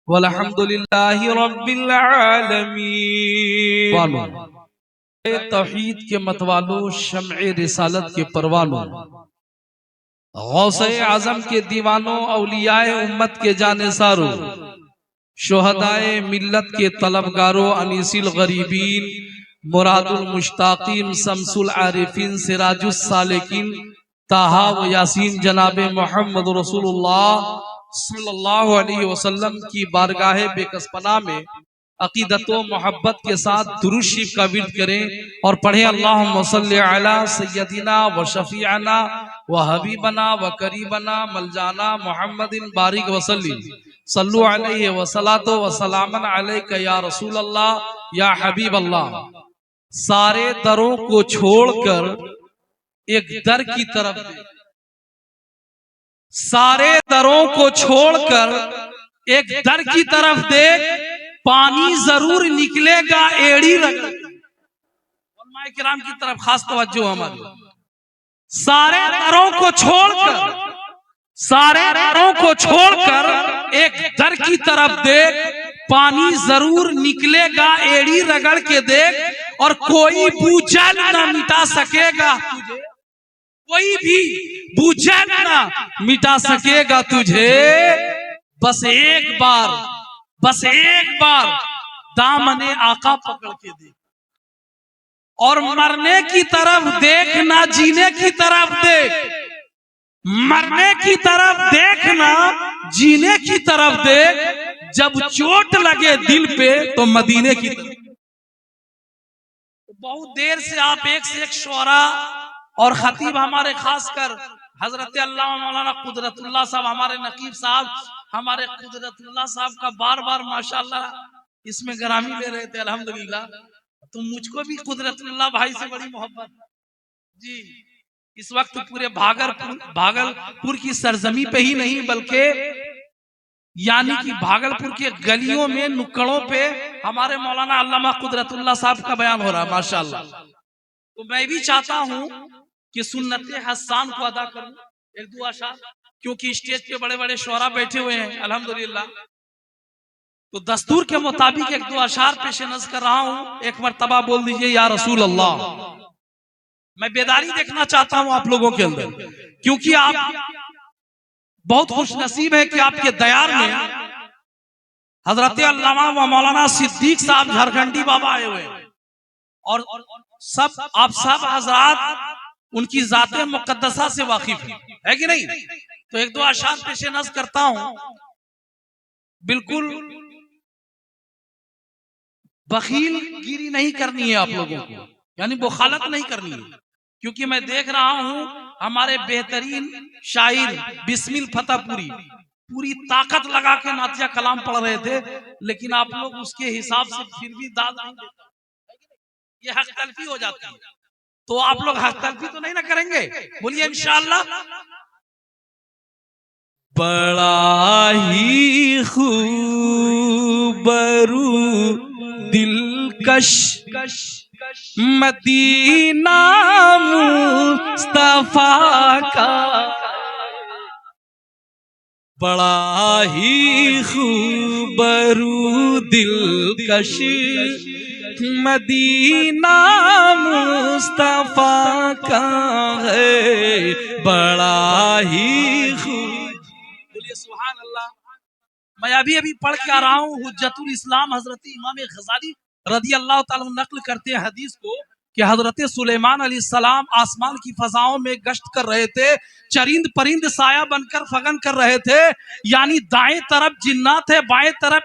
वल्हम्दुलिल्लाहि रब्बिल आलमीन। तौहीद के मतवालों, शम्ए रिसालत के परवानों, गौसे आजम के दीवानों, औलियाए उम्मत के जानेसारों, शुहदाए मिल्लत के तलबगारों, अनीसिल गरीबीन, मुरादुल मुश्ताकीन, शम्सुल आरिफीन, सिराजुस सालिकीन, ताहा व यासीन जनाबे मोहम्मद रसूलुल्लाह सल्लल्लाहु अलैहि वसल्लम की बारगाहे बेकसपना में अकीदतो मोहब्बत के साथ दुरूद शरीफ का विर्द करें और पढ़ें अल्लाहुम्मा सल्ली अला सय्यदिना व शफीअना व हबीबना व करीबना मलजाना मुहम्मदिन बारिक वसल्लिम सल्लु अलैहि व सलातो व सलामन अलैका या रसूल अल्लाह या हबीब अल्लाह। सारे दरों को छोड़कर एक दर की तरफ दे, सारे दरों को छोड़कर एक दर की तरफ दे, पानी जरूर निकलेगा एड़ी रगड़। उलमाए किराम की तरफ खास तवज्जो हमारी। सारे दरों को छोड़कर, सारे दरों को छोड़कर एक दर की तरफ देख, पानी जरूर निकलेगा एड़ी रगड़ के देख, और कोई बूझल ना मिटा सकेगा तुझे, कोई भी बूझल ना मिटा सकेगा तुझे। बस एक बार, बस एक बार दामने आका पकड़ के देख, और मरने की तरफ देख ना जीने की तरफ देख, मरने की तरफ देख ना जीने की तरफ देख। जब चोट लगे दिल पे तो मदीने की तरफ। बहुत देर से आप एक से एक शोरा और खतीब हमारे खासकर हजरत अल्लामा मौलाना कुदरतुल्लाह साहब, हमारे नकीब साहब, हमारे कुदरतुल्लाह साहब का बार बार माशाल्लाह इसमें ग्रामी ले रहे थे। अल्हम्दुलिल्लाह, तो मुझको भी कुदरतुल्लाह भाई से बड़ी मोहब्बत जी। इस वक्त पूरे भागलपुर की सरजमी पे ही नहीं, बल्कि यानी कि भागलपुर के गलियों में, नुक्कड़ों पे हमारे मौलाना अल्लामा कुदरतुल्लाह साहब का बयान हो रहा है माशाल्लाह। तो मैं भी चाहता हूँ कि सुन्नते हसन को अदा करूं, एक दो अशार, क्योंकि स्टेज पे बड़े बड़े शोरा बैठे हुए हैं अल्हम्दुलिल्लाह। तो दस्तूर के मुताबिक एक दो अशार पेश नज़र कर रहा हूं। एक मर्तबा बोल दीजिए या रसूल अल्लाह। मैं बेदारी देखना चाहता हूं आप लोगों के अंदर, क्योंकि आप बहुत खुश नसीब है कि आपके दयार में हजरत अल्लामा व मौलाना सिद्दीक साहब झारखंडी बाबा आए हुए हैं, और सब आप सब हजरात उनकी जाते मुकद्दसा से वाकिफ है कि नहीं। तो एक दो अशार पेश नज़र करता हूं। बिल्कुल बखील गिरी नहीं करनी है आप लोगों को, यानी बुखालत नहीं करनी है, क्योंकि मैं देख रहा हूं हमारे बेहतरीन शायर बिस्मिल फतेहपुरी पूरी ताकत लगा के नातिया कलाम पढ़ रहे थे, लेकिन आप लोग उसके हिसाब से फिर भी दाद नहीं देते, ये हक तलफी हो जाती है। तो आप लोग हक तलफी तो नहीं ना करेंगे, बोलिए इंशाअल्लाह। बड़ा ही खूबरू दिलकश मदीना मुस्तफा का, बड़ा ही खूबरू दिलकश मदीना मुस्तफा का है, बड़ा ही बोलिए सुभान अल्लाह। मैं अभी पढ़ के आ रहा हूँ हुज्जतुल इस्लाम हजरत इमाम गजाली रदी अल्लाह ताला नक्ल करते हैं हदीस को कि हजरत सुलेमान अलैहिस्सलाम आसमान की फजाओं में गश्त कर रहे थे, चरिंद परिंद साया बनकर फगन कर रहे थे, यानी दाएं तरफ जिन्नात है, बाएं तरफ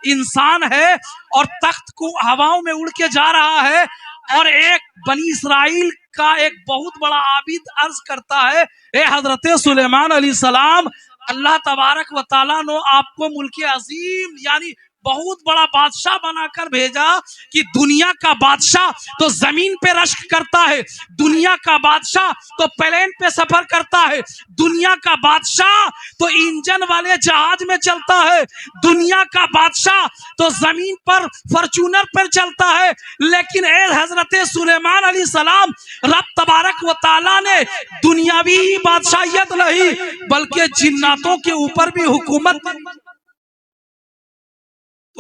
इंसान है, और तख्त को हवाओं में उड़ के जा रहा है। और एक बनी इसराइल का एक बहुत बड़ा आबिद अर्ज करता है, ए हजरत सुलेमान अलैहिस्सलाम, अल्लाह तबारक व तआला ने आपको मुल्क अजीम यानी बहुत बड़ा बादशाह बनाकर भेजा कि दुनिया का बादशाह तो जमीन पे रश्क करता है, दुनिया का बादशाह तो प्लेन पे सफर करता है, दुनिया का बादशाह तो इंजन वाले जहाज में चलता है, दुनिया का बादशाह तो जमीन पर फॉर्च्यूनर पर चलता है। लेकिन ए हजरत सुलेमान अलैहिस्सलाम, रब तबारक व तआला ने दुनियावी बादशाहियत नहीं बल्कि जिन्नातों के ऊपर भी हुकूमत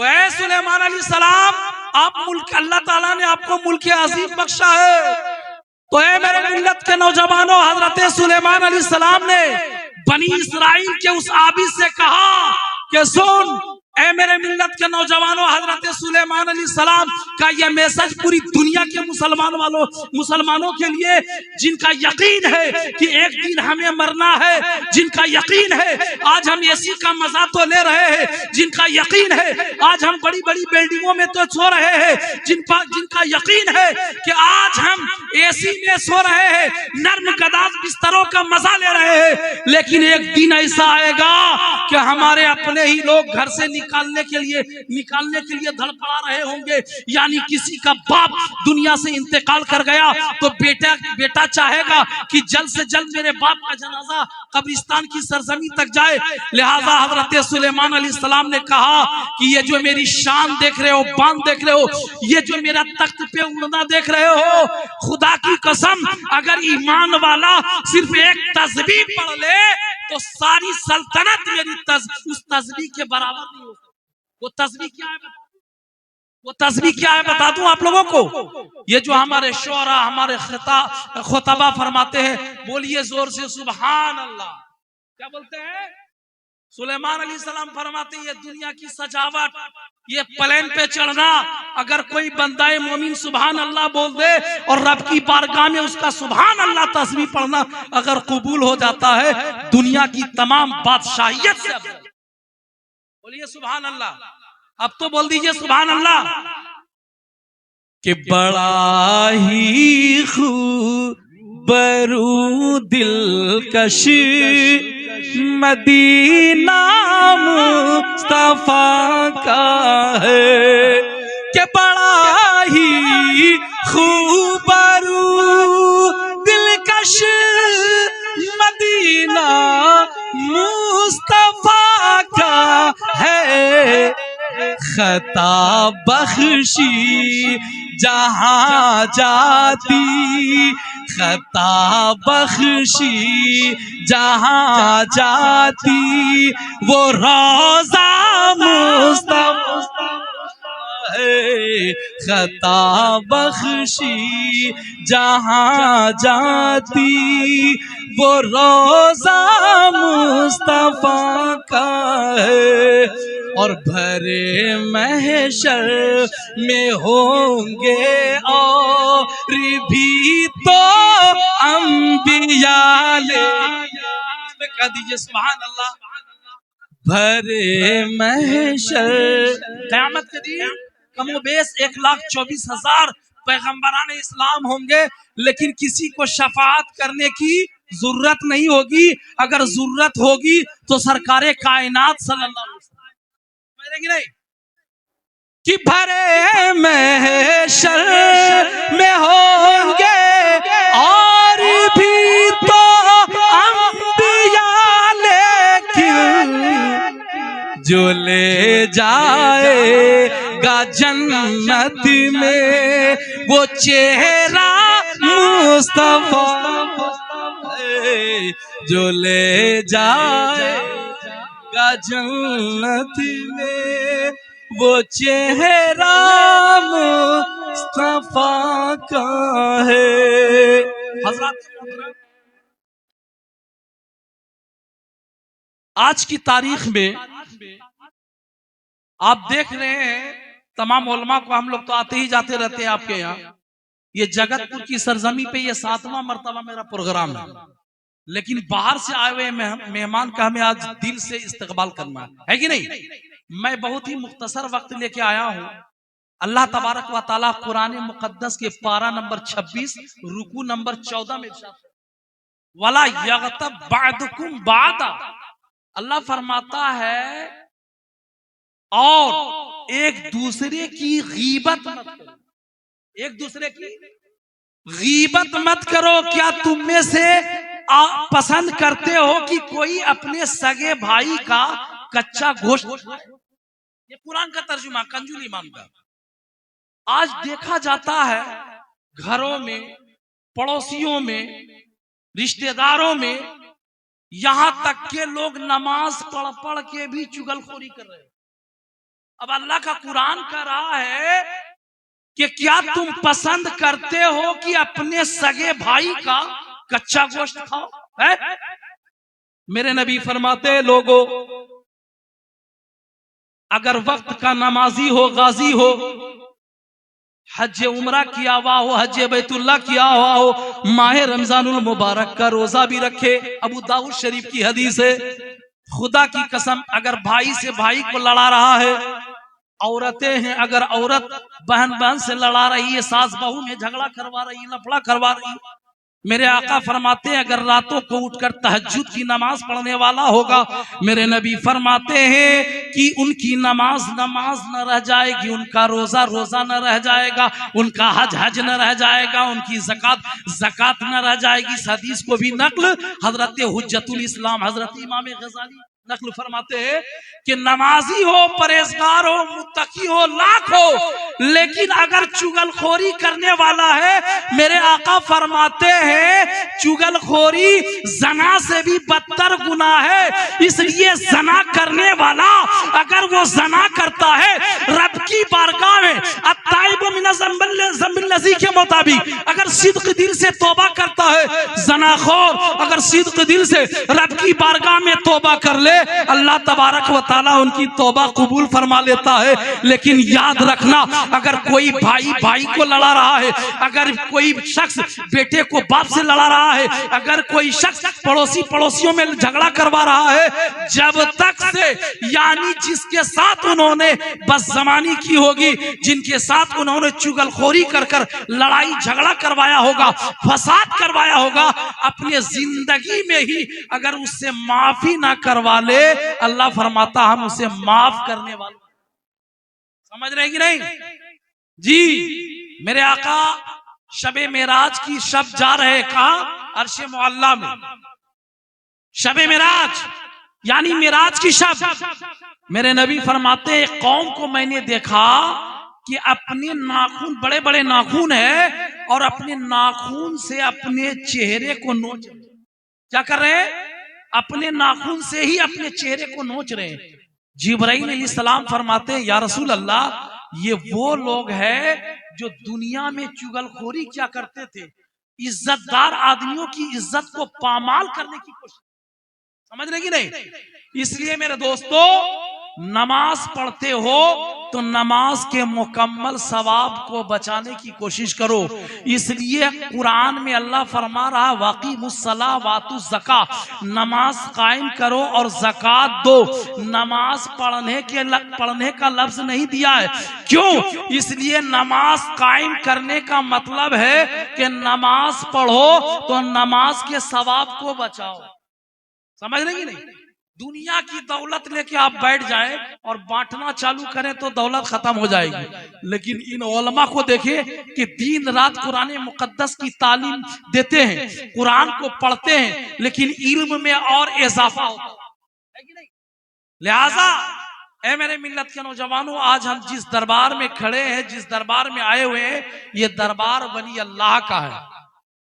तो ऐ सुलेमान अलैहिस्सलाम, आप मुल्क, अल्लाह ताला ने आपको मुल्क अजीम बख्शा है। तो ऐ मेरे मिल्लत के नौजवानों, हजरत सुलेमान अलैहिस्सलाम ने बनी इस्राइल के उस आबिद से कहा कि सुन, ऐ मेरे मिल्लत के नौजवानों, हजरत सुलेमान अलैहिस्सलाम का यह मैसेज पूरी दुनिया के मुसलमानों के लिए, जिनका यकीन है कि एक दिन हमें मरना है, जिनका यकीन है आज हम एसी का मजा तो ले रहे हैं, जिनका यकीन है आज हम बड़ी बड़ी बिल्डिंगों में तो सो रहे हैं, जिनका यकीन है कि आज हम एसी में सो रहे हैं, नर्म गदाज बिस्तरों का मजा ले रहे हैं, लेकिन एक दिन ऐसा आएगा कि हमारे अपने ही लोग घर से निकालने के लिए धड़पड़ा रहे होंगे। यानी किसी का बाप दुनिया से इंतकाल कर गया तो बेटा चाहेगा कि जल्द से जल्द मेरे बाप का जनाजा कब्रिस्तान की सरजमी तक जाए। लिहाजा हजरत सुलेमान अलैहिस्सलाम ने कहा कि ये जो मेरी शान देख रहे हो, बांध देख रहे हो, ये जो मेरा तख्त पे उड़ना देख रहे हो, खुदा की कसम अगर ईमान वाला सिर्फ एक तस्बीह पढ़ ले तो सारी सल्तनत मेरी उस तस्बीह के बराबर नहीं हो सकती। वो तस्बीह क्या है बता दूं आप लोगों को। ये जो हमारे शोरा, हमारे खुतबा फरमाते हैं, बोलिए जोर से सुभान अल्लाह। क्या बोलते हैं? सुलेमान अलैहिस्सलाम फरमाते हैं, ये दुनिया की सजावट, ये प्लेन पे चढ़ना, अगर कोई बंदाए मोमिन सुभान अल्लाह बोल दे और रब की बारगाह में उसका सुभान अल्लाह तस्बीह पढ़ना अगर कबूल हो जाता है, दुनिया की तमाम बादशाहियत से बोलिए सुभान अल्लाह। अब तो बोल दीजिए सुभान अल्लाह। कि बड़ा ही खूबरू दिलकश मदीना मुस्तफा का है, कि बड़ा ही खूबरू दिलकश मदीना मुस्तफा का है, खता बख्शी जहां जाती, खता बख्शी जहां जाती, वो रोजा मुस्तफा है, खता बख्शी जहां जाती, वो रोजा मुस्तफा का है। और भरे महशर में होंगे और भी तो अंबिया, कह दीजिए सुभान अल्लाह। भरे महशर क़यामत के दिन कमोबेश 1,24,000 पैगंबरान इस्लाम होंगे, लेकिन किसी को शफाअत करने की जरूरत नहीं होगी। अगर जरूरत होगी तो सरकारे कायनात सल्लल्लाहु अलैहि वसल्लम नहीं, कि भरे महशर में होंगे और भी तो अंबिया, लेकिन जो ले जाएगा जन्नत में वो चेहरा मुस्तफा, जो ले जाएगा जन्नत में वो चेहरा मुस्तफा का है। हज़रत आज की तारीख में आप देख रहे हैं, तमाम उलमा को हम लोग तो आते ही जाते रहते हैं आपके यहाँ। ये जगतपुर की सरजमी पे ये 7वां मर्तबा मेरा प्रोग्राम है, लेकिन बाहर से आए हुए मेहमान का हमें आज दिल से इस्तकबाल करना है कि नहीं। मैं बहुत ही मुख्तसर वक्त लेके आया हूँ। अल्लाह तबारक व ताला कुरान मुकद्दस के पारा नंबर 26 रुकू नंबर 14 में वला यगतब बादकुम बादा, अल्लाह फरमाता है और एक दूसरे की गीबत मत करो, एक दूसरे की गीबत मत करो। क्या तुम में से पसंद करते हो कि कोई अपने सगे भाई का कच्चा गोश्त? ये कुरान का तर्जुमा कंजुल ईमान का। आज देखा जाता है घरों में, पड़ोसियों में, रिश्तेदारों में, यहां तक के लोग नमाज पढ़ पढ़ के भी चुगलखोरी कर रहे हैं। अब अल्लाह का कुरान कह रहा है कि क्या तुम पसंद करते हो कि अपने सगे भाई का कच्चा गोश्त खाओ? है? मेरे नबी फरमाते हैं, लोगों, अगर वक्त का नमाजी हो, गाजी हो, हज उमरा किया हुआ हो, हज बैतुल्लाह किया हुआ हो, माह रमजानुल मुबारक का रोजा भी रखे, अबू दाऊद शरीफ की हदीस है, खुदा की कसम अगर भाई से भाई को लड़ा रहा है, औरतें हैं, अगर औरत बहन बहन से लड़ा रही है, सास बहू में झगड़ा करवा रही है, लफड़ा करवा रही है, मेरे आका फरमाते हैं अगर रातों को उठकर तहज्जुद की नमाज पढ़ने वाला होगा, मेरे नबी फरमाते हैं कि उनकी नमाज न रह जाएगी, उनका रोजा रोजा न रह जाएगा, उनका हज हज न रह जाएगा, उनकी ज़कात न रह जाएगी। इस हदीस को भी नक्ल हजरत हुज्जतुल इस्लाम हजरत इमाम गजाली नक्ल फरमाते हैं कि नमाजी हो, परहेजगार हो, मुत्तकी हो, लाख हो, लेकिन अगर चुगलखोरी करने वाला है, मेरे आका फरमाते हैं चुगलखोरी जना से भी बदतर गुनाह है। इसलिए जना करने वाला अगर वो जना करता है, रब की बारगाह में अत्ताइब मिन ज़म्बिल्लज़ी के मुताबिक अगर सिद्क दिल से तौबा करता है, जनाखोर अगर सिद्क दिल से रब की बारगाह में तौबा कर ले, अल्लाह तबारक व तआला उनकी तौबा कबूल फरमा लेता है। लेकिन याद रखना, अगर कोई भाई भाई को लड़ा रहा है, अगर कोई शख्स बेटे को बाप से लड़ा रहा है, अगर कोई शख्स पड़ोसी पड़ोसियों में झगड़ा करवा रहा है, जब तक से यानी जिसके साथ उन्होंने बदज़मानी की होगी, जिनके साथ उन्होंने चुगलखोरी कर कर लड़ाई झगड़ा करवाया होगा, फसाद करवाया होगा, अपने जिंदगी में ही अगर उससे माफी ना करवा ले, अल्लाह फरमाता हम उसे माफ करने वाले। समझ रहे कि नहीं जी? मेरे आका शबे मेराज की शब जा रहे, कहा? अर्शे मुअल्ला में शबे मेराज यानी मेराज की शब। मेरे नबी फरमाते एक कौम को मैंने देखा कि अपने नाखून, बड़े बड़े नाखून है, और अपने नाखून से अपने चेहरे को नोच, क्या कर रहे हैं? अपने नाखून से ही अपने चेहरे को नोच रहे हैं। जिब्राइल अलैहिस्सलाम फरमाते हैं, या रसूल अल्लाह, ये वो लोग हैं जो दुनिया में चुगलखोरी क्या करते थे, इज्जतदार आदमियों की इज्जत को पामाल करने की कोशिश। समझ रहे कि नहीं? इसलिए मेरे दोस्तों, नमाज पढ़ते हो तो नमाज के मुकम्मल सवाब को बचाने की कोशिश करो। इसलिए कुरान में अल्लाह फरमा रहा, वाक़िमुस्सलाह वातुज़ ज़का, नमाज कायम करो और ज़कात दो। नमाज पढ़ने का लफ्ज नहीं दिया है। क्यों? इसलिए नमाज कायम करने का मतलब है कि नमाज पढ़ो तो नमाज के सवाब को बचाओ। समझ रहे कि नहीं? दुनिया की दौलत लेके आप बैठ जाए और बांटना चालू करें तो दौलत खत्म हो जाएगी। लेकिन इन उलमा को देखें कि दिन रात कुरान मुकद्दस की तालीम देते हैं, कुरान को पढ़ते हैं, लेकिन इल्म में और इजाफा होता है कि नहीं? लिहाजा ऐ मेरे मिल्लत के नौजवानों, आज हम जिस दरबार में खड़े हैं, जिस दरबार में आए हुए हैं, ये दरबार वली अल्लाह का है।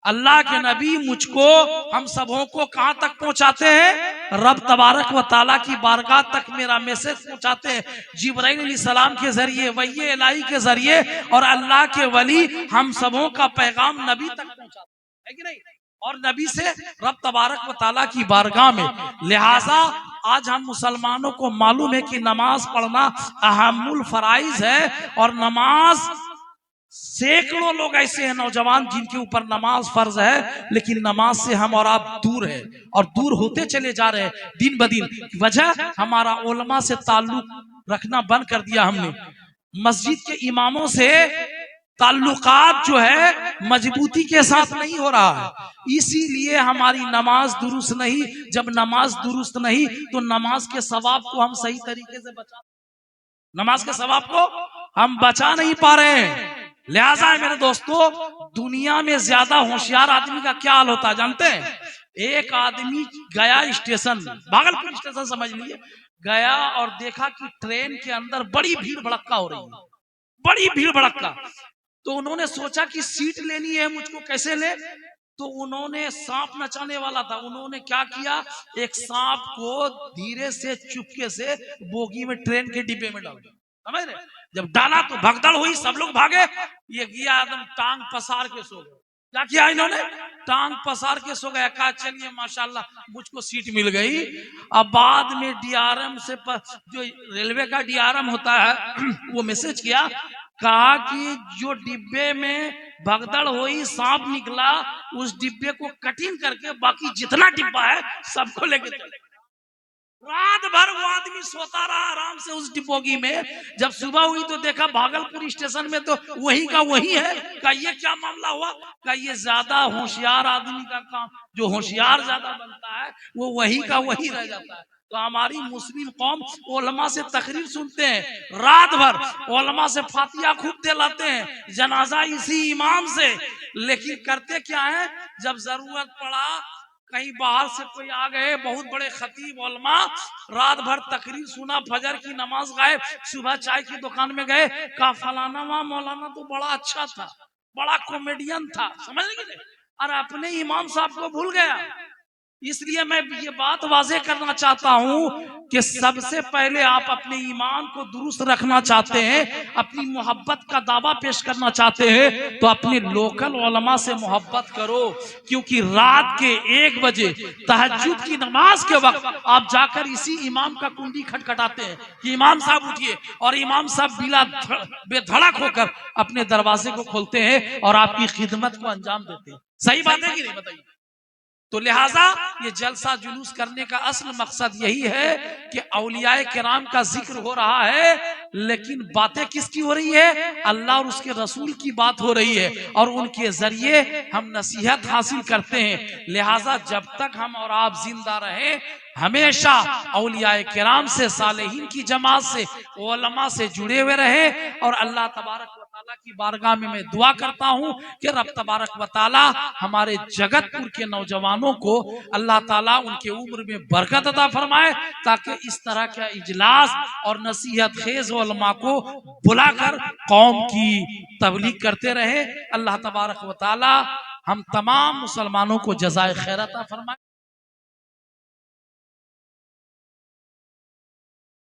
अल्लाह के नबी मुझको, हम सबों को कहां तक पहुंचाते हैं? रब तबारक व ताला की बारगाह तक मेरा मैसेज पहुंचाते हैं, जिब्राइल अलैहिस्सलाम के जरिए, वही इलाही के जरिए, और अल्लाह के वली हम सबों का पैगाम नबी तक पहुंचाते हैं कि नहीं? और नबी से रब तबारक व ताला की बारगाह में। लिहाजा आज हम मुसलमानों को मालूम है कि नमाज पढ़ना अहमुल फराइज है, और नमाज, सैकड़ों लोग ऐसे हैं नौजवान जिनके ऊपर नमाज फर्ज है, लेकिन नमाज से हम और आप दूर है, और दूर होते चले जा रहे हैं दिन ब दिन। वजह हमारा उलमा से ताल्लुक रखना बंद कर दिया हमने, मस्जिद के इमामों से ताल्लुकात जो है मजबूती के साथ नहीं हो रहा है, इसीलिए हमारी नमाज दुरुस्त नहीं। जब नमाज दुरुस्त नहीं तो नमाज के सवाब को हम सही तरीके से नमाज के सवाब को हम बचा नहीं पा रहे हैं। लिहाजा मेरे दोस्तों, दुनिया में ज्यादा होशियार आदमी का क्या हाल होता है जानते हैं? एक आदमी गया स्टेशन, भागलपुर स्टेशन समझ लीजिए, गया और देखा कि ट्रेन के अंदर बड़ी भीड़ भड़क्का हो रही है, बड़ी भीड़ भड़क्का। तो उन्होंने सोचा कि सीट लेनी है मुझको, कैसे ले? तो उन्होंने सांप नचाने वाला था, उन्होंने क्या किया, एक सांप को धीरे से चुपके से बोगी में, ट्रेन के डिब्बे में डाल दिया। समझ रहे? जब डाला तो भगदड़ हुई, सब लोग भागे, ये गया एकदम टांग पसार के सो गए। क्या किया इन्होंने? टांग पसार के सो गया। कहा चलिए माशाल्लाह मुझको सीट मिल गई। अब बाद में डीआरएम से जो रेलवे का डीआरएम होता है वो मैसेज किया, कहा कि जो डिब्बे में भगदड़ हुई, सांप निकला, उस डिब्बे को कटिंग करके बाकी जितना डिब्बा है सबको लेके चले। रात भर वो आदमी सोता रहा आराम से उस डिब्बोगी में। जब सुबह हुई तो देखा भागलपुर स्टेशन में तो वही का वही है। का ये क्या मामला हुआ? का ये ज्यादा होशियार आदमी का काम, जो होशियार ज्यादा बनता है वो वही का वही रह जाता है। तो हमारी मुस्लिम कौम उलमा से तकरीर सुनते हैं रात भर, उलमा से फातिया खूब दिलाते हैं, जनाजा इसी इमाम से, लेकिन करते क्या है, जब जरूरत पड़ा कहीं बाहर से कोई आ गए, बहुत बड़े खतीब उलमा, रात भर तकरीर सुना, फजर की नमाज गाए, सुबह चाय की दुकान में गए, कहा फलाना वहां मौलाना तो बड़ा अच्छा था, बड़ा कॉमेडियन था, समझ नहीं? और अपने इमाम साहब को भूल गया। इसलिए मैं ये बात वाजे करना चाहता हूं कि सबसे पहले आप अपने ईमान को दुरुस्त रखना चाहते हैं, अपनी मोहब्बत का दावा पेश करना चाहते हैं, तो अपने लोकल उलमा से मोहब्बत करो। क्योंकि रात के 1 बजे तहज्जुद की नमाज के वक्त आप जाकर इसी इमाम का कुंडी खटखटाते हैं कि इमाम साहब उठिए, और इमाम साहब बिला बेधड़क होकर अपने दरवाजे को खोलते हैं और आपकी खिदमत को अंजाम देते हैं। सही बात है कि नहीं, बताइए? तो लिहाजा ये जलसा जुलूस करने का असल मकसद यही है कि औलियाए किराम का जिक्र हो रहा है, लेकिन बातें किसकी हो रही है? अल्लाह और उसके रसूल की बात हो रही है, और उनके जरिए हम नसीहत हासिल करते हैं। लिहाजा जब तक हम और आप जिंदा रहे, हमेशा औलियाए किराम से, सालेहीन की जमात से, उलमा से जुड़े हुए रहे। और अल्लाह तबारक व तआला की बारगाह में मैं दुआ करता हूँ कि रब तबारक व तआला हमारे जगतपुर के नौजवानों को अल्लाह ताला उनके उम्र में बरकत अता फरमाए, ताकि इस तरह का इजलास और नसीहत खेज उलमा को बुलाकर कौम की तबलीग करते रहे। अल्लाह तबारक व तआला हम तमाम मुसलमानों को जज़ाए खैर अता फरमाए।